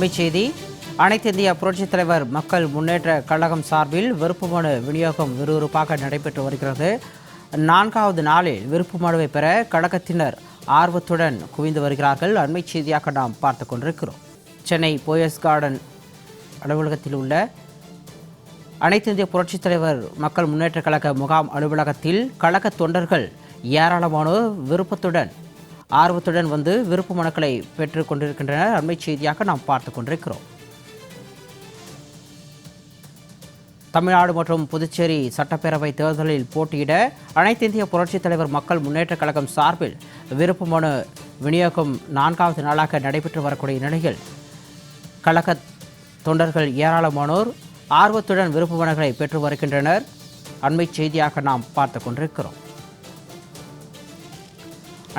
அண்மைச் செய்தி. அனைத்து இந்திய புரட்சித் தலைவர் மக்கள் முன்னேற்ற கழகம் சார்பில் விருப்பு மனு விநியோகம் விறுவிறுப்பாக நடைபெற்று வருகிறது. 4வது நாளில் விருப்பு மனுவை பெற கழகத்தினர் ஆர்வத்துடன் குவிந்து வருகிறார்கள். அண்மைச் செய்தியாக நாம் பார்த்து கொண்டிருக்கிறோம். சென்னை போயஸ் கார்டன் அலுவலகத்தில் உள்ள அனைத்து இந்திய புரட்சித் தலைவர் மக்கள் முன்னேற்ற கழக முகாம் அலுவலகத்தில் கழக தொண்டர்கள் ஏராளமானோர் ஆர்வத்துடன் வந்து விருப்பு மனுக்களை பெற்றுக் கொண்டிருக்கின்றனர். அண்மைச் செய்தியாக நாம் பார்த்து கொண்டிருக்கிறோம். தமிழ்நாடு மற்றும் புதுச்சேரி சட்டப்பேரவை தேர்தலில் போட்டியிட அனைத்து இந்திய புரட்சித் தலைவர் மக்கள் முன்னேற்ற கழகம் சார்பில் விருப்பு மனு விநியோகம் 4வது நாளாக நடைபெற்று வரக்கூடிய நிலையில் கழக தொண்டர்கள் ஏராளமானோர் ஆர்வத்துடன் விருப்பு மனுக்களை பெற்று வருகின்றனர். அண்மைச் செய்தியாக நாம் பார்த்து கொண்டிருக்கிறோம்.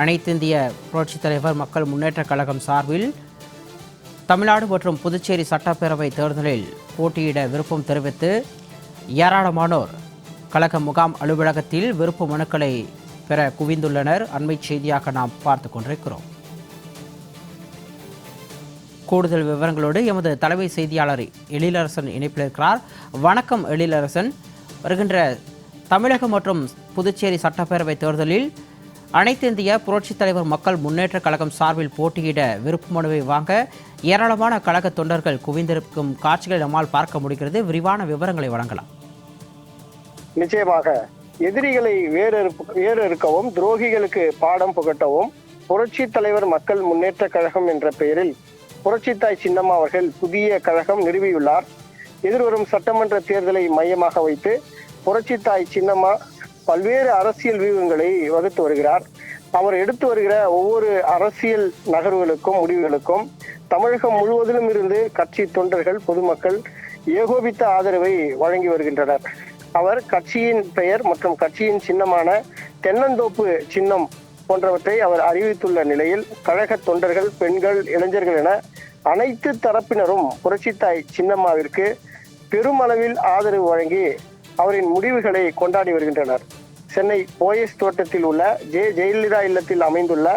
அனைத்து இந்திய புரட்சித் தலைவர் மக்கள் முன்னேற்ற கழகம் சார்பில் தமிழ்நாடு மற்றும் புதுச்சேரி சட்டப்பேரவை தேர்தலில் போட்டியிட விருப்பம் தெரிவித்து ஏராளமானோர் கழக முகாம் அலுவலகத்தில் விருப்பு மனுக்களை பெற குவிந்துள்ளனர். அண்மைச் செய்தியாக நாம் பார்த்து கொண்டிருக்கிறோம். கூடுதல் விவரங்களோடு எமது தலைமை செய்தியாளர் எழிலரசன் இணைப்பில் இருக்கிறார். வணக்கம் எழிலரசன். வருகின்ற தமிழகம் மற்றும் புதுச்சேரி சட்டப்பேரவை தேர்தலில் அனைத்து இந்திய புரட்சித் தலைவர் மக்கள் முன்னேற்ற கழகம் சார்பில் போட்டியிட விருப்பு மனுவை வாங்க ஏராளமான கழக தொண்டர்கள் குவிந்திருக்கும் காட்சிகளை நம்மால் பார்க்க முடிகிறது. விரிவான விவரங்களை வழங்கலாம். நிச்சயமாக எதிரிகளை வேறறுக்கவும் துரோகிகளுக்கு பாடம் புகட்டவும் புரட்சி தலைவர் மக்கள் முன்னேற்ற கழகம் என்ற பெயரில் புரட்சித்தாய் சின்னம்மா அவர்கள் புதிய கழகம் நிறுவியுள்ளார். எதிர்வரும் சட்டமன்ற தேர்தலை மையமாக வைத்து புரட்சித்தாய் சின்னம்மா பல்வேறு அரசியல் வியூகங்களை வகுத்து வருகிறார். அவர் எடுத்து வருகிற ஒவ்வொரு அரசியல் நகர்வுகளுக்கும் முடிவுகளுக்கும் தமிழகம் முழுவதிலும் இருந்து கட்சி தொண்டர்கள் பொதுமக்கள் ஏகோபித்த ஆதரவை வழங்கி வருகின்றனர். அவர் கட்சியின் பெயர் மற்றும் கட்சியின் சின்னமான தென்னந்தோப்பு சின்னம் போன்றவற்றை அவர் அறிவித்துள்ள நிலையில் கழக தொண்டர்கள், பெண்கள், இளைஞர்கள் என அனைத்து தரப்பினரும் புரட்சித்தாய் சின்னம்மாவிற்கு பெருமளவில் ஆதரவு வழங்கி அவரின் முடிவுகளை கொண்டாடி வருகின்றனர். சென்னை போயஸ் தோட்டத்தில் உள்ள ஜெயலலிதா இல்லத்தில் அமைந்துள்ள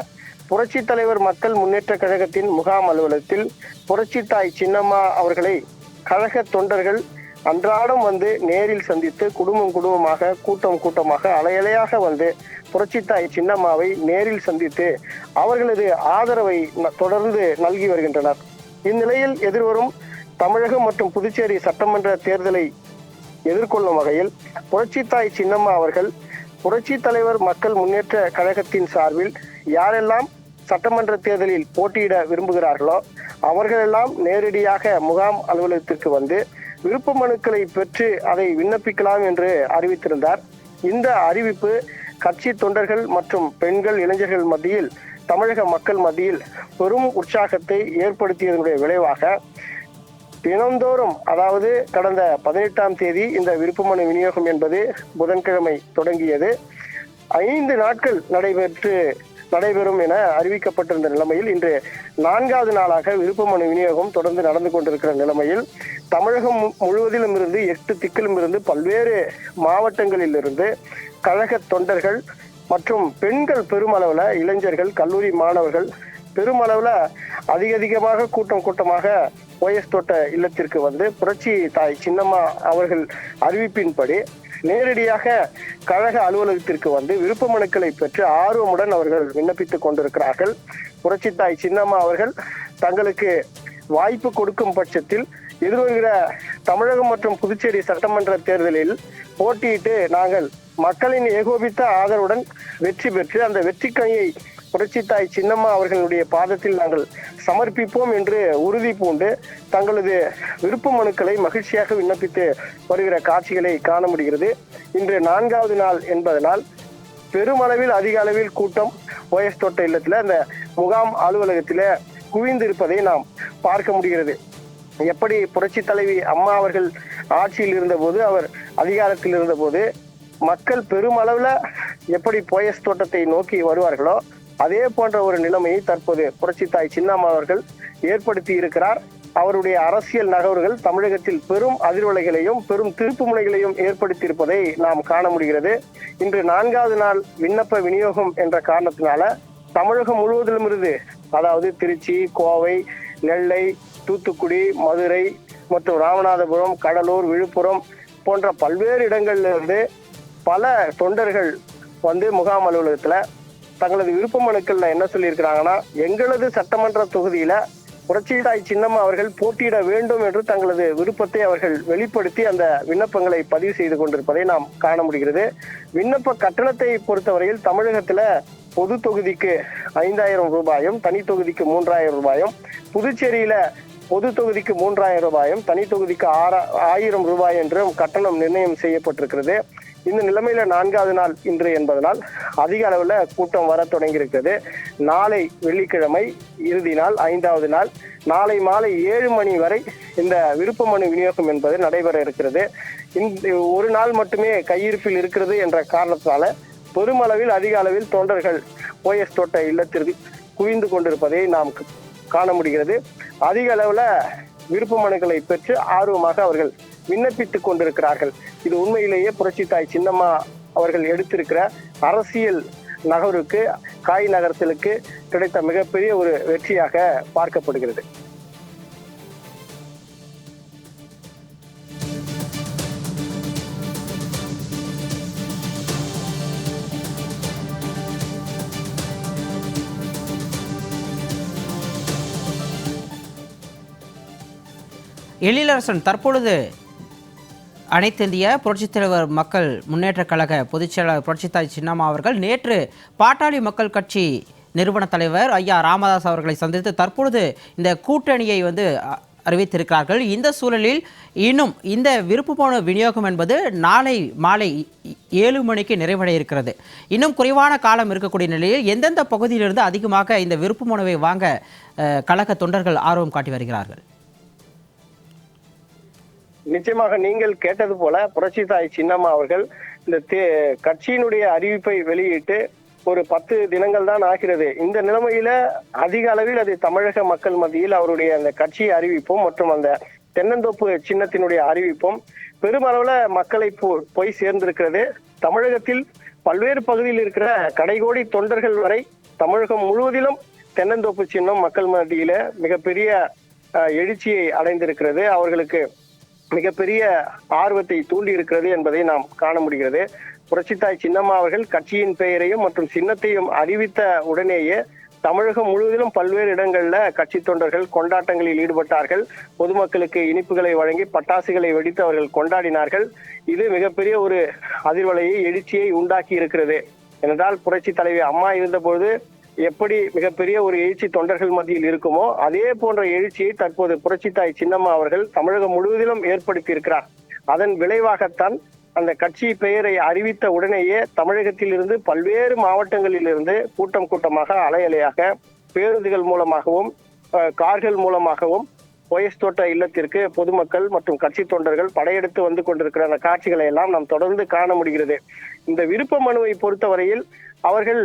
புரட்சி தலைவர் மக்கள் முன்னேற்ற கழகத்தின் முகாம் அலுவலகத்தில் புரட்சித்தாய் சின்னம்மா அவர்களை கழக தொண்டர்கள் அன்றாடம் வந்து நேரில் சந்தித்து குடும்பமாக கூட்டமாக அலையலையாக வந்து புரட்சித்தாய் சின்னம்மாவை நேரில் சந்தித்து அவர்களது ஆதரவை தொடர்ந்து நல்கி வருகின்றனர். இந்நிலையில் எதிர்வரும் தமிழகம் மற்றும் புதுச்சேரி சட்டமன்ற தேர்தலை எதிர்கொள்ளும் வகையில் புரட்சித்தாய் சின்னம்மா அவர்கள் புரட்சி தலைவர் மக்கள் முன்னேற்ற கழகத்தின் சார்பில் யாரெல்லாம் சட்டமன்ற தேர்தலில் போட்டியிட விரும்புகிறார்களோ அவர்களெல்லாம் நேரடியாக முகாம் அலுவலகத்திற்கு வந்து விருப்ப மனுக்களை பெற்று அதை விண்ணப்பிக்கலாம் என்று அறிவித்திருந்தார். இந்த அறிவிப்பு கட்சி தொண்டர்கள் மற்றும் பெண்கள், இளைஞர்கள் மத்தியில், தமிழக மக்கள் மத்தியில் பெரும் உற்சாகத்தை ஏற்படுத்தியதனுடைய விளைவாக தினந்தோறும், அதாவது கடந்த 18ஆம் தேதி இந்த விருப்பு மனு விநியோகம் என்பது புதன்கிழமை தொடங்கியது. 5 நாட்கள் நடைபெறும் என அறிவிக்கப்பட்டிருந்த நிலைமையில் இன்று 4வது நாளாக விருப்பு மனு விநியோகம் தொடர்ந்து நடந்து கொண்டிருக்கிற நிலைமையில் தமிழகம் முழுவதிலும் இருந்து 8 திக்கிலும் இருந்து பல்வேறு மாவட்டங்களில் இருந்து கழக தொண்டர்கள் மற்றும் பெண்கள் பெருமளவுல, இளைஞர்கள், கல்லூரி மாணவர்கள் பெருமளவுல அதிகமாக கூட்டமாக போயஸ் தோட்ட இல்லத்திற்கு வந்து புரட்சி தாய் சின்னம்மா அவர்கள் அறிவிப்பின்படி நேரடியாக கழக அலுவலகத்திற்கு வந்து விருப்ப மனுக்களை பெற்று ஆர்வமுடன் அவர்கள் விண்ணப்பித்துக் கொண்டிருக்கிறார்கள். புரட்சி தாய் சின்னம்மா அவர்கள் தங்களுக்கு வாய்ப்பு கொடுக்கும் பட்சத்தில் எதிர்வருகிற தமிழகம் மற்றும் புதுச்சேரி சட்டமன்ற தேர்தலில் போட்டியிட்டு நாங்கள் மக்களின் ஏகோபித்த ஆதரவுடன் வெற்றி பெற்று அந்த வெற்றிக்கனியை புரட்சித்தாய் சின்னம்மா அவர்களுடைய பாதத்தில் நாங்கள் சமர்ப்பிப்போம் என்று உறுதி பூண்டு தங்களது விருப்ப மனுக்களை மகிழ்ச்சியாக விண்ணப்பித்து வருகிற காட்சிகளை காண முடிகிறது. இன்று 4வது நாள் என்பதனால் பெருமளவில் அதிக அளவில் கூட்டம் போயஸ் தோட்ட இல்லத்துல அந்த முகாம் அலுவலகத்தில குவிந்திருப்பதை நாம் பார்க்க முடிகிறது. எப்படி புரட்சி தலைவி அம்மா அவர்கள் ஆட்சியில் இருந்தபோது, அவர் அதிகாரத்தில் இருந்தபோது மக்கள் பெருமளவுல எப்படி போயஸ் தோட்டத்தை நோக்கி வருவார்களோ அதே போன்ற ஒரு நிலைமையை தற்போது புரட்சித்தாய் சின்னம்மா அவர்கள் ஏற்படுத்தி இருக்கிறார். அவருடைய அரசியல் நகர்வுகள் தமிழகத்தில் பெரும் அதிர்வலைகளையும் பெரும் திருப்பு முனைகளையும் ஏற்படுத்தி இருப்பதை நாம் காண முடிகிறது. இன்று 4வது நாள் விண்ணப்ப விநியோகம் என்ற காரணத்தினால தமிழகம் முழுவதிலும் இருந்து, அதாவது திருச்சி, கோவை, நெல்லை, தூத்துக்குடி, மதுரை மற்றும் ராமநாதபுரம், கடலூர், விழுப்புரம் போன்ற பல்வேறு இடங்கள்ல பல தொண்டர்கள் முகாம் அலுவலகத்துல தங்களது விருப்ப மனுக்கள்ல என்ன சொல்லியிருக்கிறாங்கன்னா, எங்களது சட்டமன்ற தொகுதியில புரட்சித்தாய் சின்னம்மா அவர்கள் போட்டியிட வேண்டும் என்று தங்களது விருப்பத்தை அவர்கள் வெளிப்படுத்தி அந்த விண்ணப்பங்களை பதிவு செய்து கொண்டிருப்பதை நாம் காண முடிகிறது. விண்ணப்ப கட்டணத்தை பொறுத்தவரையில் தமிழகத்துல பொது தொகுதிக்கு 5000 ரூபாயும், தனி தொகுதிக்கு 3000 ரூபாயும், புதுச்சேரியில பொது தொகுதிக்கு 3000 ரூபாயும், தனி தொகுதிக்கு 1000 ரூபாய் என்றும் கட்டணம் நிர்ணயம் செய்யப்பட்டிருக்கிறது. இந்த நிலைமையில 4வது நாள் இன்று என்பதனால் அதிக அளவுல கூட்டம் வர தொடங்கி இருக்கிறது. நாளை வெள்ளிக்கிழமை இறுதி நாள், 5வது நாள். நாளை மாலை 7 மணி வரை இந்த விருப்ப மனு விநியோகம் என்பது நடைபெற இருக்கிறது. இந்த ஒரு நாள் மட்டுமே கையிருப்பில் இருக்கிறது என்ற காரணத்தினால பெருமளவில் அதிக அளவில் தொண்டர்கள் போயஸ் தோட்ட இல்லத்திற்கு குவிந்து கொண்டிருப்பதை நாம் காண முடிகிறது. அதிக அளவுல விருப்ப மனுக்களை பெற்று ஆர்வமாக அவர்கள் விண்ணப்பித்துக் கொண்டிருக்கிறார்கள். இது உண்மையிலேயே புரட்சித்தாய் சின்னம்மா அவர்கள் எடுத்திருக்கிற அரசியல் நகருக்கு, காய் நகரத்திற்கு கிடைத்த மிகப்பெரிய ஒரு வெற்றியாக பார்க்கப்படுகிறது. எழிலரசன், தற்பொழுது அனைத்திந்திய புரட்சித் தலைவர் மக்கள் முன்னேற்ற கழக பொதுச் செயலாளர் புரட்சித்தாய் சின்னம்மா அவர்கள் நேற்று பாட்டாளி மக்கள் கட்சி நிறுவன தலைவர் ஐயா ராமதாஸ் அவர்களை சந்தித்து தற்பொழுது இந்த கூட்டணியை அறிவித்திருக்கிறார்கள். இந்த சூழலில் இன்னும் இந்த விருப்ப மனு விநியோகம் என்பது நாளை மாலை 7 மணிக்கு நிறைவடைய இருக்கிறது. இன்னும் குறைவான காலம் இருக்கக்கூடிய நிலையில் எந்தெந்த பகுதியிலிருந்து அதிகமாக இந்த விருப்ப மனுவை வாங்க கழக தொண்டர்கள் ஆர்வம் காட்டி வருகிறார்கள்? நிச்சயமாக நீங்கள் கேட்டது போல புரட்சித்தாய் சின்னம்மா அவர்கள் இந்த கட்சியினுடைய அறிவிப்பை வெளியிட்டு ஒரு 10 தினங்கள் தான் ஆகிறது. இந்த நிலைமையில அதிக அளவில் அது தமிழக மக்கள் மத்தியில் அவருடைய அந்த கட்சி அறிவிப்பும் மற்றும் அந்த தென்னந்தோப்பு சின்னத்தினுடைய அறிவிப்பும் பெருமளவுல மக்களை போய் சேர்ந்திருக்கிறது. தமிழகத்தில் பல்வேறு பகுதியில் இருக்கிற கடைகோடி தொண்டர்கள் வரை தமிழகம் முழுவதிலும் தென்னந்தோப்பு சின்னம் மக்கள் மத்தியில மிகப்பெரிய எழுச்சியை அடைந்திருக்கிறது. அவர்களுக்கு மிகப்பெரிய ஆர்வத்தை தூண்டி இருக்கிறது என்பதை நாம் காண முடிகிறது. புரட்சித்தாய் சின்னம்மா அவர்கள் கட்சியின் பெயரையும் மற்றும் சின்னத்தையும் அறிவித்த உடனேயே தமிழகம் முழுவதிலும் பல்வேறு இடங்கள்ல கட்சி தொண்டர்கள் கொண்டாட்டங்களில் ஈடுபட்டார்கள். பொதுமக்களுக்கு இனிப்புகளை வழங்கி பட்டாசுகளை வெடித்து அவர்கள் கொண்டாடினார்கள். இது மிகப்பெரிய ஒரு அதிர்வலையை, எழுச்சியை உண்டாக்கி இருக்கிறது. ஏனென்றால் புரட்சி தலைவி அம்மா இருந்தபோது எப்படி மிகப்பெரிய ஒரு எழுச்சி தொண்டர்கள் மத்தியில் இருக்குமோ அதே போன்ற எழுச்சியை தற்போது புரட்சித்தாய் சின்னம்மா அவர்கள் தமிழகம் முழுவதிலும் ஏற்படுத்தி இருக்கிறார். அதன் விளைவாகத்தான் அந்த கட்சி பெயரை அறிவித்த உடனேயே தமிழகத்தில் இருந்து பல்வேறு மாவட்டங்களில் இருந்து கூட்டம் கூட்டமாக அலையலையாக பேருந்துகள் மூலமாகவும் கார்கள் மூலமாகவும் போயஸ் தோட்ட இல்லத்திற்கு பொதுமக்கள் மற்றும் கட்சி தொண்டர்கள் படையெடுத்து வந்து கொண்டிருக்கிற அந்த காட்சிகளை எல்லாம் நாம் தொடர்ந்து காண முடிகிறது. இந்த விருப்ப மனுவை பொறுத்தவரையில் அவர்கள்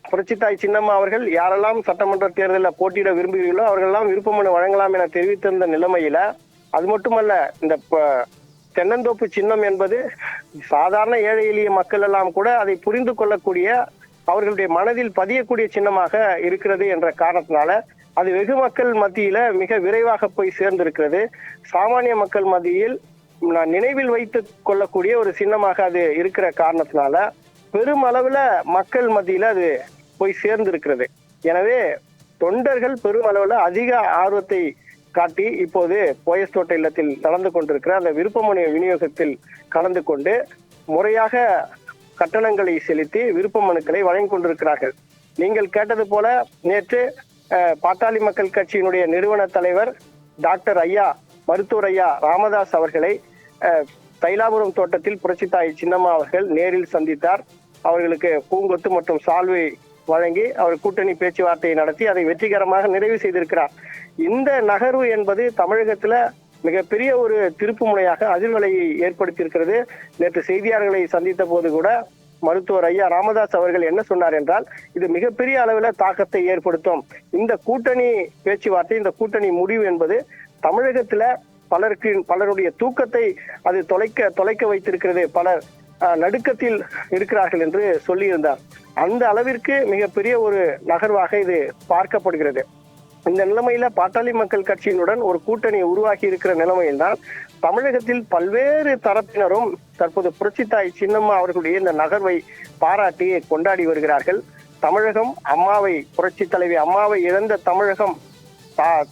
புரட்சித்தாய் சின்னம்மா அவர்கள் யாரெல்லாம் சட்டமன்ற தேர்தலில் போட்டியிட விரும்புகிறீர்களோ அவர்களெல்லாம் விருப்ப மனு வழங்கலாம் என தெரிவித்திருந்த நிலைமையில, அது மட்டுமல்ல, இந்த தென்னந்தோப்பு சின்னம் என்பது சாதாரண ஏழை எளிய மக்கள் எல்லாம் கூட அதை புரிந்து கொள்ளக்கூடிய, அவர்களுடைய மனதில் பதியக்கூடிய சின்னமாக இருக்கிறது என்ற காரணத்தினால அது வெகு மக்கள் மத்தியில மிக விரைவாக போய் சேர்ந்திருக்கிறது. சாமானிய மக்கள் மத்தியில் நினைவில் வைத்துக் கொள்ளக்கூடிய ஒரு சின்னமாக அது இருக்கிற காரணத்தினால பெருமளவுல மக்கள் மத்தியில அது போய் சேர்ந்திருக்கிறது. எனவே தொண்டர்கள் பெருமளவுல அதிக ஆர்வத்தை காட்டி இப்போது போயஸ் தோட்ட இல்லத்தில் நடந்து கொண்டிருக்கிற அந்த விருப்ப மனு விநியோகத்தில் கலந்து கொண்டு முறையாக கட்டணங்களை செலுத்தி விருப்ப மனுக்களை வழங்கி கொண்டிருக்கிறார்கள். நீங்கள் கேட்டது போல நேற்று பாட்டாளி மக்கள் கட்சியினுடைய நிறுவன தலைவர் டாக்டர் மருத்துவர் ஐயா ராமதாஸ் அவர்களை தைலாபுரம் தோட்டத்தில் புரட்சித்தாய் சின்னம்மா அவர்கள் நேரில் சந்தித்தார். அவர்களுக்கு பூங்கொத்து மற்றும் சால்வை வழங்கி அவர் கூட்டணி பேச்சுவார்த்தையை நடத்தி அதை வெற்றிகரமாக நிறைவு செய்திருக்கிறார். இந்த நகர்வு என்பது தமிழகத்துல மிகப்பெரிய ஒரு திருப்பு முனையாக அதிர்வலையை ஏற்படுத்தியிருக்கிறது. நேற்று செய்தியாளர்களை சந்தித்த போது கூட மருத்துவர் ஐயா ராமதாஸ் அவர்கள் என்ன சொன்னார் என்றால், இது மிகப்பெரிய அளவில் தாக்கத்தை ஏற்படுத்தும். இந்த கூட்டணி பேச்சுவார்த்தை, இந்த கூட்டணி முடிவு என்பது தமிழகத்துல பலருடைய தூக்கத்தை அது தொலைக்க வைத்திருக்கிறது, பலர் நடுக்கத்தில் இருக்கிறார்கள் என்று சொல்லியிருந்தார். அந்த அளவிற்கு மிகப்பெரிய ஒரு நகர்வாக இது பார்க்கப்படுகிறது. இந்த நிலைமையில பாட்டாளி மக்கள் கட்சியினுடன் ஒரு கூட்டணி உருவாகி இருக்கிற நிலைமையில்தான் தமிழகத்தில் பல்வேறு தரப்பினரும் தற்போது புரட்சித்தாய் சின்னம்மா அவர்களுடைய இந்த நகர்வை பாராட்டி கொண்டாடி வருகிறார்கள். தமிழகம் அம்மாவை, புரட்சி தலைவி அம்மாவை இழந்த தமிழகம்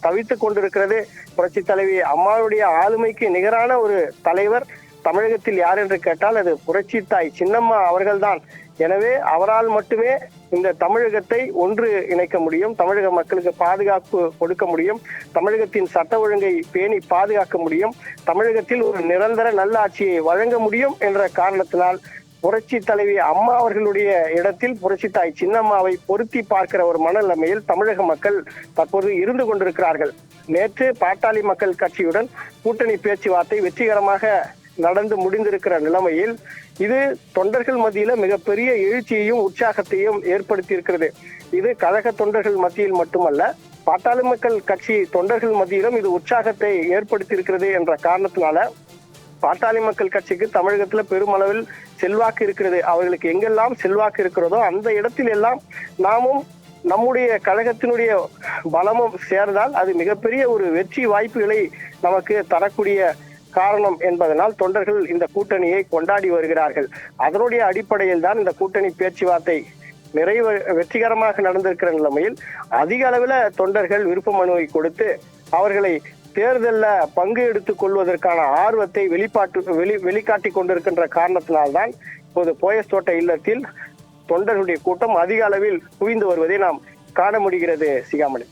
தவித்துக் கொண்டிருக்கிறது. புரட்சி தலைவி அம்மாவுடைய ஆளுமைக்கு நிகரான ஒரு தலைவர் தமிழகத்தில் யார் என்று கேட்டால் அது புரட்சித்தாய் சின்னம்மா அவர்கள்தான். எனவே அவரால் மட்டுமே இந்த தமிழகத்தை ஒன்று இணைக்க முடியும், தமிழக மக்களுக்கு பாதுகாப்பு கொடுக்க முடியும், தமிழகத்தின் சட்ட ஒழுங்கை பேணி பாதுகாக்க முடியும், தமிழகத்தில் ஒரு நிரந்தர நல்லாட்சியை வழங்க முடியும் என்ற காரணத்தினால் புரட்சி தலைவி அம்மா அவர்களுடைய இடத்தில் புரட்சித்தாய் சின்னம்மாவை பொருத்தி பார்க்கிற ஒரு மனநிலைமையில் தமிழக மக்கள் தற்போது இருந்து கொண்டிருக்கிறார்கள். நேற்று பாட்டாளி மக்கள் கட்சியுடன் கூட்டணி பேச்சுவார்த்தை வெற்றிகரமாக நடந்து முடிந்திருக்கிற நிலைமையில் இது தொண்டர்கள் மத்தியில மிகப்பெரிய எழுச்சியையும் உற்சாகத்தையும் ஏற்படுத்தி இருக்கிறது. இது கழக தொண்டர்கள் மத்தியில் மட்டுமல்ல, பாட்டாளி மக்கள் கட்சி தொண்டர்கள் மத்தியிலும் இது உற்சாகத்தை ஏற்படுத்தி இருக்கிறது என்ற காரணத்தினால பாட்டாளி மக்கள் கட்சிக்கு தமிழகத்துல பெருமளவில் செல்வாக்கு இருக்கிறது. அவர்களுக்கு எங்கெல்லாம் செல்வாக்கு இருக்கிறதோ அந்த இடத்தில் எல்லாம் நாமும் நம்முடைய கழகத்தினுடைய பலமும் சேர்ந்தால் அது மிகப்பெரிய ஒரு வெற்றி வாய்ப்புகளை நமக்கு தரக்கூடிய காரணம் என்பதனால் தொண்டர்கள் இந்த கூட்டணியை கொண்டாடி வருகிறார்கள். அதனுடைய அடிப்படையில் தான் இந்த கூட்டணி பேச்சுவார்த்தை வெற்றிகரமாக நடந்திருக்கிற நிலைமையில் அதிக அளவில் தொண்டர்கள் விருப்ப மனுவை கொடுத்து அவர்களை தேர்தலில் பங்கு எடுத்துக் கொள்வதற்கான ஆர்வத்தை வெளிக்காட்டி கொண்டிருக்கின்ற காரணத்தினால்தான் இப்போது போயஸ் தோட்ட இல்லத்தில் தொண்டர்களுடைய கூட்டம் அதிக அளவில் குவிந்து வருவதை நாம் காண முடிகிறது. சிகாமணி.